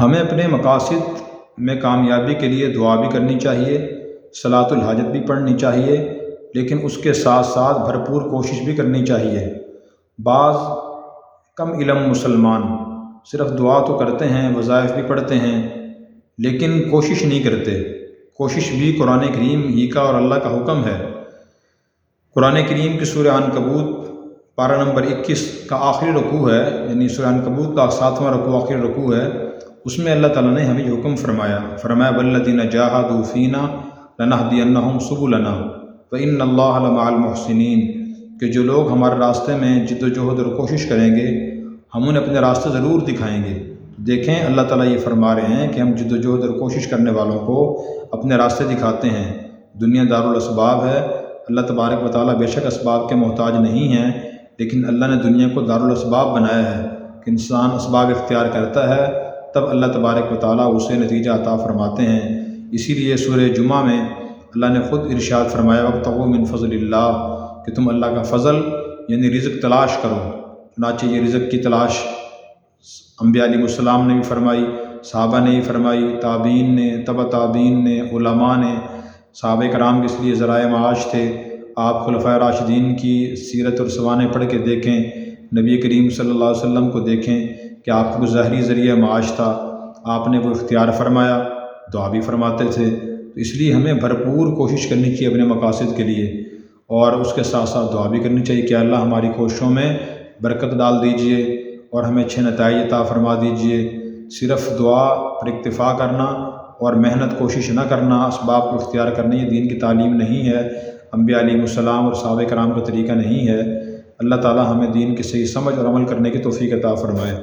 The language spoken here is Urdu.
ہمیں اپنے مقاصد میں کامیابی کے لیے دعا بھی کرنی چاہیے، صلاۃ الحاجت بھی پڑھنی چاہیے، لیکن اس کے ساتھ ساتھ بھرپور کوشش بھی کرنی چاہیے۔ بعض کم علم مسلمان صرف دعا تو کرتے ہیں، وظائف بھی پڑھتے ہیں، لیکن کوشش نہیں کرتے۔ کوشش بھی قرآن کریم ہی کا اور اللہ کا حکم ہے۔ قرآن کریم کی سورہ عنکبوت پارہ نمبر 21 کا آخری رکوع ہے، یعنی سورہ عنکبوت کا 7واں رکوع آخری رکوع ہے، اس میں اللہ تعالیٰ نے ہمیں یہ حکم فرمایا وَالَّذِينَ جَاهَدُوا فِينَا لَنَهْدِيَنَّهُمْ سُبُلَنَا وَإِنَّ اللَّهَ لَمَعَ الْمُحْسِنِينَ کہ جو لوگ ہمارے راستے میں جد و جہد اور کوشش کریں گے ہم انہیں اپنے راستے ضرور دکھائیں گے۔ دیکھیں اللہ تعالیٰ یہ فرما رہے ہیں کہ ہم جد و جہد اور کوشش کرنے والوں کو اپنے راستے دکھاتے ہیں۔ دنیا دارالاسباب ہے، اللہ تبارک و تعالیٰ بے شک اسباب کے محتاج نہیں ہیں، لیکن اللہ نے دنیا کو دارالاسباب بنایا ہے کہ انسان اسباب اختیار کرتا ہے تب اللہ تبارک و تعالیٰ اسے نتیجہ عطا فرماتے ہیں۔ اسی لیے سورہ جمعہ میں اللہ نے خود ارشاد فرمایا وَابْتَغُوا مِن فضل اللہ کہ تم اللہ کا فضل یعنی رزق تلاش کرو۔ چنانچہ یہ رزق کی تلاش انبیاء علیہ السلام نے بھی فرمائی، صحابہ نے بھی فرمائی، تابعین نے، تبع تابعین نے، علماء نے۔ صحابہ کرام کے اس لیے ذرائع معاش تھے۔ آپ خلفائے راشدین کی سیرت اور سوانح پڑھ کے دیکھیں، نبی کریم صلی اللہ علیہ وسلم کو دیکھیں کہ آپ کو ظاہری ذریعہ معاش تھا، آپ نے وہ اختیار فرمایا، دعا بھی فرماتے تھے۔ تو اس لیے ہمیں بھرپور کوشش کرنی چاہیے اپنے مقاصد کے لیے، اور اس کے ساتھ ساتھ دعا بھی کرنی چاہیے کہ اللہ ہماری کوششوں میں برکت ڈال دیجئے اور ہمیں اچھے نتائج عطا فرما دیجئے۔ صرف دعا پر اکتفا کرنا اور محنت کوشش نہ کرنا، اسباب کو اختیار کرنا، یہ دین کی تعلیم نہیں ہے، انبیاء علیہ السلام اور صحابہ کرام کا طریقہ نہیں ہے۔ اللہ تعالی ہمیں دین کی صحیح سمجھ اور عمل کرنے کی توفیق عطا فرمائے۔